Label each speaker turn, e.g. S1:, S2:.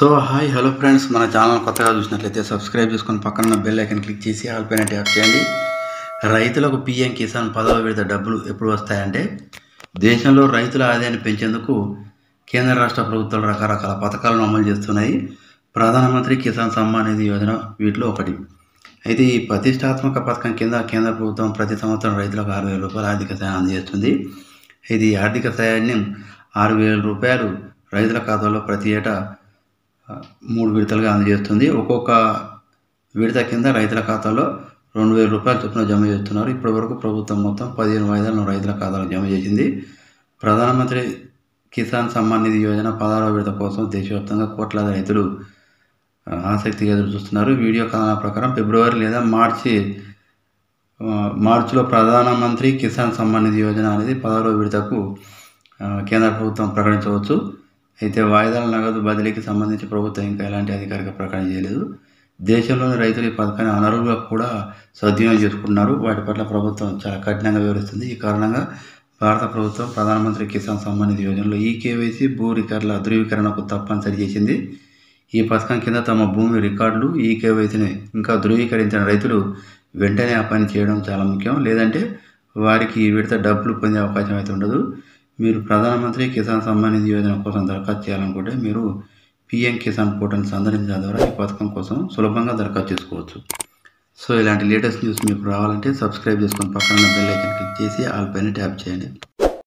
S1: So hi hello friends, మన channel కొత్తగా చూసినట్లయితే సబ్స్క్రైబ్ చేసుకొని పక్కన బెల్ ఐకాన్ క్లిక్ చేసి ఆల్ పైన ట్యాప్ చేయండి. రైతులకు పీఎం కిసాన్ 10వ విడత డబ్బులు ఎప్పుడు వస్తాయంటే, దేశంలో రైతుల ఆదాయాన్ని పెంచేందుకు కేంద్ర రాష్ట్ర ప్రభుత్వాలు రకరకాల పథకాలను అమలు చేస్తున్నాయి. ప్రధానమంత్రి కిసాన్ సమ్మాన్ నిధి యోజన వీటిలో ఒకటి. అయితే ఈ ప్రతిష్టాత్మక పథకం కింద కేంద్ర ప్రభుత్వం ప్రతి సంవత్సరం రైతులకు 6,000 రూపాయల ఆర్థిక సాయం అందజేస్తుంది. ఇది ఆర్థిక సాయాన్ని 6,000 రూపాయలు రైతుల ఖాతాలో ప్రతి ఏటా 3 విడతలుగా అందజేస్తుంది. ఒక్కొక్క విడత కింద రైతుల ఖాతాలో 2,000 రూపాయల చొప్పున జమ చేస్తున్నారు. ఇప్పటివరకు ప్రభుత్వం మొత్తం 15 వాయిదాలను రైతుల ఖాతాలో జమ చేసింది. ప్రధానమంత్రి కిసాన్ సమ్మాన్ నిధి యోజన 16వ విడత కోసం దేశవ్యాప్తంగా కోట్లాది రైతులు ఆసక్తిగా ఎదురు చూస్తున్నారు. వీడియో కథనాల ప్రకారం ఫిబ్రవరి లేదా మార్చిలో ప్రధానమంత్రి కిసాన్ సమ్మాన్ నిధి యోజన అనేది 16వ విడతకు కేంద్ర ప్రభుత్వం ప్రకటించవచ్చు. అయితే వాయిదాల నగదు బదిలీకి సంబంధించి ప్రభుత్వం ఇంకా ఎలాంటి అధికారిక ప్రకటన చేయలేదు. దేశంలోని రైతులు ఈ పథకాన్ని అనర్హులుగా కూడా సద్వినియోగం చేసుకుంటున్నారు. వాటి పట్ల ప్రభుత్వం చాలా కఠినంగా వివరిస్తుంది. ఈ కారణంగా భారత ప్రభుత్వం ప్రధానమంత్రి కిసాన్ సమ్మాన్ నిధి యోజనలో ఈకేవైసీ భూ రికార్డుల ధృవీకరణకు తప్పనిసరి చేసింది. ఈ పథకం కింద తమ భూమి రికార్డులు ఈకేవైసీని ఇంకా ధృవీకరించిన రైతులు వెంటనే ఆ పని చేయడం చాలా ముఖ్యం. లేదంటే వారికి ఈ విడత డబ్బులు పొందే అవకాశం అయితే ఉండదు. మీరు ప్రధానమంత్రి కిసాన్ సమ్మాన్ నిధి యోజన కోసం దరఖాస్తు చేయాలనుకుంటే మీరు పీఎం కిసాన్ పోర్టల్ని సందర్శించడం ద్వారా ఈ పథకం కోసం సులభంగా దరఖాస్తు చేసుకోవచ్చు. సో ఇలాంటి లేటెస్ట్ న్యూస్ మీకు రావాలంటే సబ్స్క్రైబ్ చేసుకొని పక్కన బెల్ ఐకాన్ క్లిక్ చేసి ఆల్ పైన ట్యాప్ చేయండి.